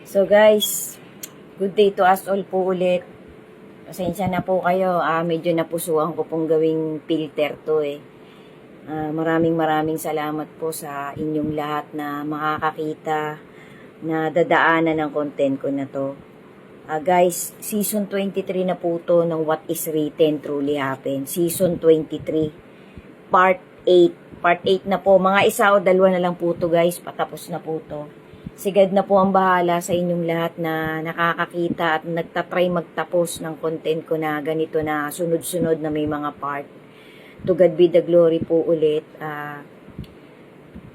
So guys, good day to us all po ulit. Pasensya na po kayo, medyo napusuan ko pong gawing filter to eh. Maraming salamat po sa inyong lahat na makakakita na dadaanan ng content ko na to. Guys, season 23 na po to ng What is Written Truly Happen. Season 23, part 8. Part 8 na po. Mga isa o dalawa na lang po to guys. Patapos na po to. Si God na po ang bahala sa inyong lahat na nakakakita at nagtatry magtapos ng content ko na ganito na sunod-sunod na may mga part. To God be the glory po ulit.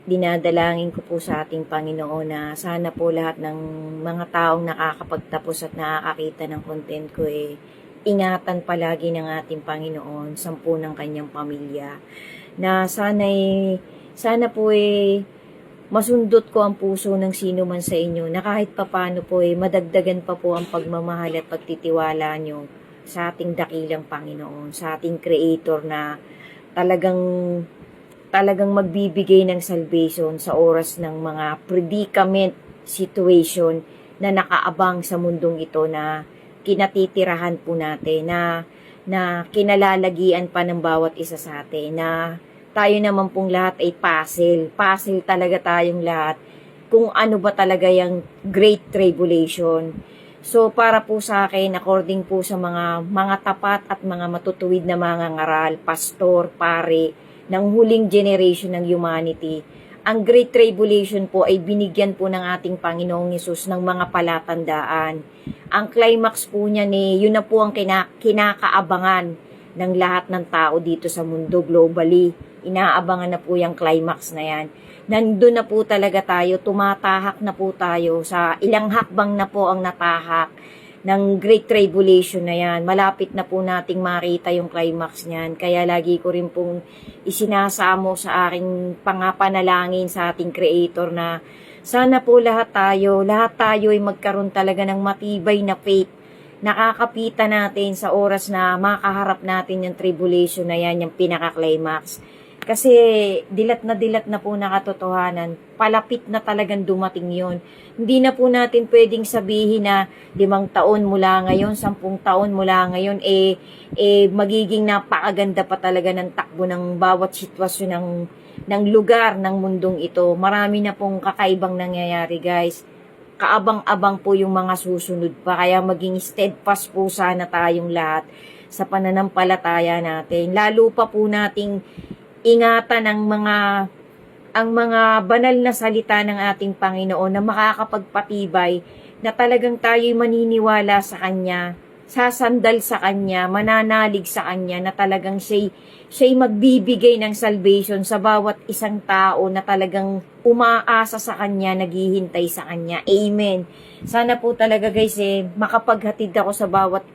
Dinadalangin ko po sa ating Panginoon na sana po lahat ng mga taong nakakapagtapos at nakakakita ng content ko ingatan palagi ng ating Panginoon, sampu ng kanyang pamilya. Na sana po masundot ko ang puso ng sino man sa inyo na kahit papano po madagdagan pa po ang pagmamahal at pagtitiwala nyo sa ating dakilang Panginoon, sa ating Creator na talagang magbibigay ng salvation sa oras ng mga predicament situation na nakaabang sa mundong ito na kinatitirahan po natin, na kinalalagian pa ng bawat isa sa atin, na tayo naman pong lahat ay puzzle talaga tayong lahat kung ano ba talaga yung Great Tribulation. So para po sa akin, according po sa mga tapat at mga matutuwid na mga ngaral, pastor, pare, ng huling generation ng humanity, ang Great Tribulation po ay binigyan po ng ating Panginoong Hesus ng mga palatandaan. Ang climax po niya yun na po ang kinakaabangan ng lahat ng tao dito sa mundo globally. Inaabangan na po yung climax na yan. Nandun na po talaga tayo, tumatahak na po tayo sa ilang hakbang na po ang natahak ng Great Tribulation na yan. Malapit na po nating makita yung climax niyan. Kaya lagi ko rin pong isinasamo sa aking pangapanalangin sa ating Creator na sana po lahat tayo ay magkaroon talaga ng matibay na faith. Nakakapitan natin sa oras na makaharap natin yung tribulation na yan, yung pinaka-climax. Kasi dilat na po na katotohanan, palapit na talagang dumating yon. Hindi na po natin pwedeng sabihin na 5 taon mula ngayon, 10 taon mula ngayon, magiging napakaganda pa talaga ng takbo ng bawat sitwasyon ng lugar ng mundong ito. Marami na pong kakaibang nangyayari guys. Kaabang-abang po yung mga susunod pa, kaya maging steadfast po sana tayong lahat sa pananampalataya natin. Lalo pa po nating ingatan ang mga banal na salita ng ating Panginoon na makakapagpatibay na talagang tayo'y maniniwala sa Kanya, sasandal sa Kanya, mananalig sa Kanya, na talagang siya'y magbibigay ng salvation sa bawat isang tao na talagang umaasa sa Kanya, naghihintay sa Kanya. Amen. Sana po talaga guys makapaghatid ako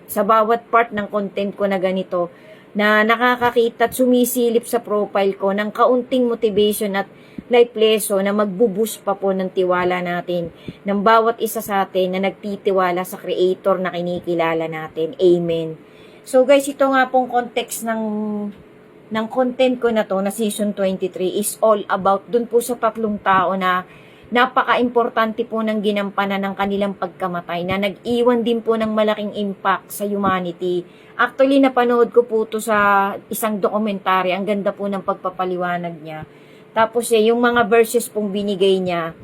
sa bawat part ng content ko na ganito, na nakakakita at sumisilip sa profile ko ng kaunting motivation at life lesson na magbuboost pa po ng tiwala natin ng bawat isa sa atin na nagtitiwala sa Creator na kinikilala natin. Amen. So guys, ito nga pong context ng content ko na to na season 23 is all about dun po sa 3 tao na napaka-importante po ng ginampanan ng kanilang pagkamatay na nag-iwan din po ng malaking impact sa humanity. Actually, napanood ko po to sa isang dokumentary. Ang ganda po ng pagpapaliwanag niya. Tapos yung mga verses pong binigay niya,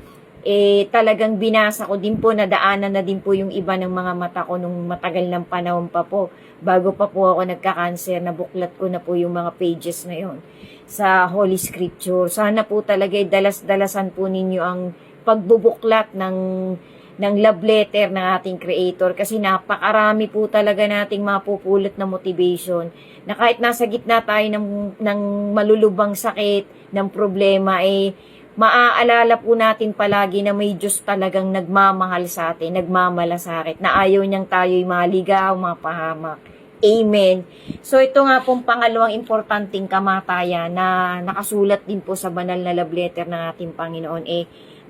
talagang binasa ko din po, nadaanan na din po yung iba ng mga mata ko nung matagal ng panahon pa po. Bago pa po ako nagka-cancer, nabuklat ko na po yung mga pages na yon sa Holy Scripture. Sana po talaga dalas-dalasan po ninyo ang pagbubuklat ng love letter ng ating Creator, kasi napakarami po talaga nating mapupulot na motivation na kahit nasa gitna tayo ng malulubang sakit, ng problema, maaalala po natin palagi na may Diyos talagang nagmamahal sa atin, nagmamalasakit, na ayaw niyang tayo'y maligaw, mapahamak. Amen. So ito nga pong pangalawang importanteng kamatayan na nakasulat din po sa banal na love letter ng ating Panginoon,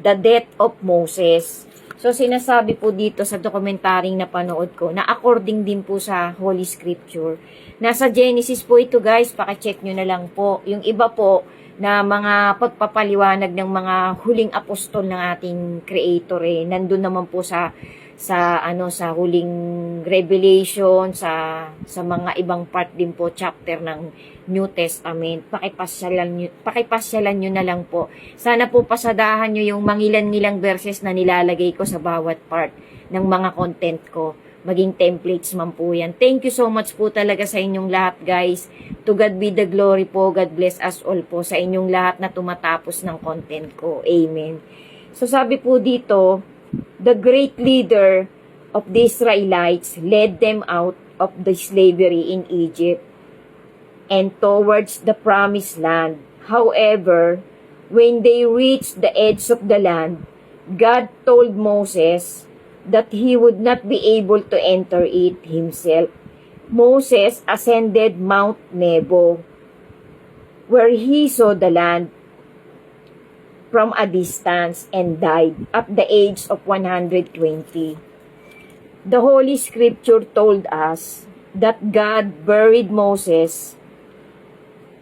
the death of Moses. So sinasabi po dito sa dokumentaryong napanood ko na according din po sa Holy Scripture. Nasa Genesis po ito guys, pakicheck nyo na lang po. Yung iba po, mga pagpapaliwanag ng mga huling apostol ng ating Creator nandun naman po sa huling Revelation, sa mga ibang part din po chapter ng New Testament. Pakipasyalan nyo na lang po. Sana po pasadahan nyo yung mangilan-ngilang verses na nilalagay ko sa bawat part ng mga content ko. Maging templates man po yan. Thank you so much po talaga sa inyong lahat, guys. To God be the glory po. God bless us all po sa inyong lahat na tumatapos ng content ko. Amen. So sabi po dito, the great leader of the Israelites led them out of the slavery in Egypt and towards the promised land. However, when they reached the edge of the land, God told Moses that he would not be able to enter it himself. Moses ascended Mount Nebo, where he saw the land from a distance and died at the age of 120. The Holy Scripture told us that God buried Moses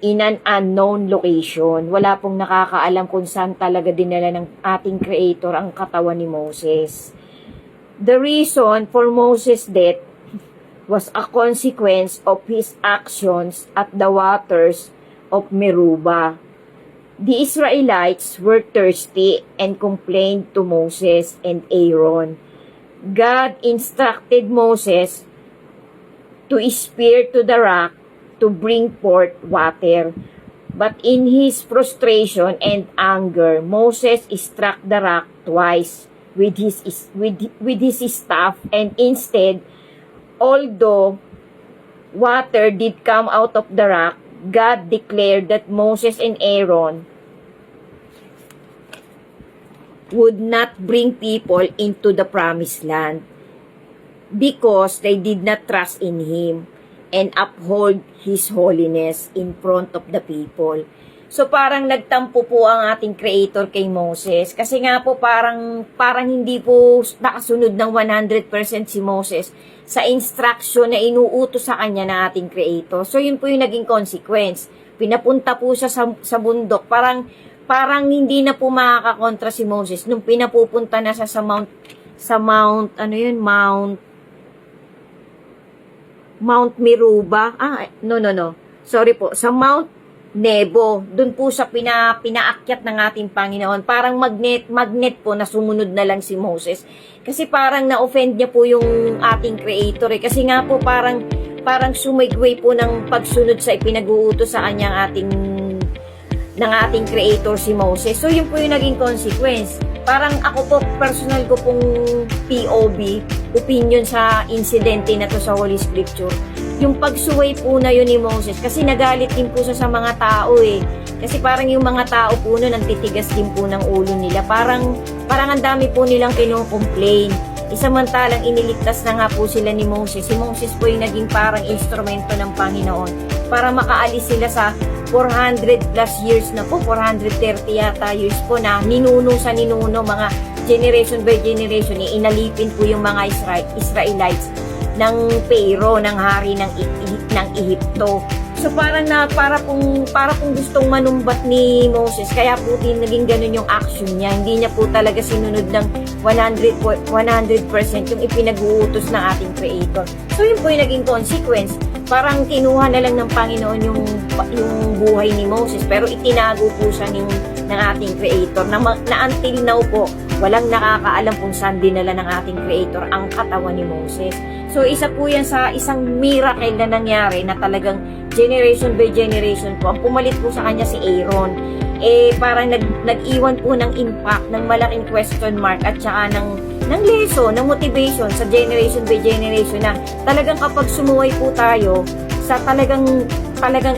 in an unknown location. Wala pong nakakaalam kung saan talaga dinala ng ating Creator ang katawan ni Moses. The reason for Moses' death was a consequence of his actions at the waters of Meribah. The Israelites were thirsty and complained to Moses and Aaron. God instructed Moses to spear to the rock to bring forth water. But in his frustration and anger, Moses struck the rock twice with his staff, and instead, although water did come out of the rock, God declared that Moses and Aaron would not bring people into the promised land because they did not trust in him and uphold his holiness in front of the people. So parang nagtampo po ang ating Creator kay Moses. Kasi nga po parang hindi po nakasunod ng 100% si Moses sa instruction na inuutos sa kanya ng ating Creator. So yun po yung naging consequence. Pinapunta po siya sa bundok. Parang hindi na po makakakontra si Moses nung pinapupunta na siya sa Mount Meribah. Sorry po, sa Mount Nebo, doon po sa pinaakyat ng ating Panginoon. Parang magnet po na sumunod na lang si Moses. Kasi parang na-offend niya po yung ating Creator Kasi nga po parang sumigway po ng pagsunod sa ipinag-uutos sa kanya ng ating Creator si Moses. So yun po yung naging consequence. Parang ako po, personal ko pong POV, opinion sa insidente na to sa Holy Scripture. Yung pagsuway po na yun ni Moses, kasi nagalit din po siya sa mga tao Kasi parang yung mga tao po nun, nantitigas din po ng ulo nila. Parang ang dami po nilang kinukomplain. Isamantalang iniligtas na nga po sila ni Moses. Si Moses po yung naging parang instrumento ng Panginoon para makaalis sila sa 400 plus years na po, 430 yata years po na ninuno sa ninuno, mga generation by generation, inalipin po yung mga Israelites ng Pharaoh, ng hari ng Ehipto. So para pong gustong manumbat ni Moses, kaya po din naging ganun yung action niya. Hindi niya po talaga sinunod ng 100% yung ipinag-uutos ng ating Creator. So yun po yung naging consequence. Parang kinuha na lang ng Panginoon yung buhay ni Moses, pero itinago po siya ng ating Creator na until now po, walang nakakaalam kung saan dinala ng ating Creator ang katawan ni Moses. So isa po yan sa isang miracle na nangyari na talagang generation by generation po. Ang pumalit po sa kanya si Aaron. Parang nag-iwan po ng impact, ng malaking question mark at saka ng lesson, ng motivation sa generation by generation na talagang kapag sumuway po tayo sa talagang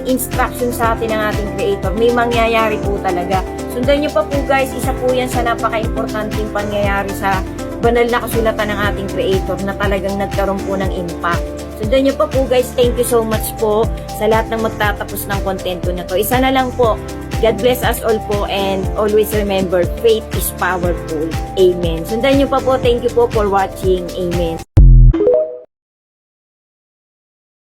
instruction sa atin ng ating Creator, may mangyayari po talaga. Sundan nyo pa po guys, isa po yan sa napaka-importanting pangyayari sa banal na kasulatan ng ating Creator na talagang nagkaroon po ng impact. Sundan nyo pa po guys, thank you so much po sa lahat ng magtatapos ng kontento na to. Isa na lang po, God bless us all po, and always remember, faith is powerful. Amen. Sundan nyo pa po, thank you po for watching. Amen.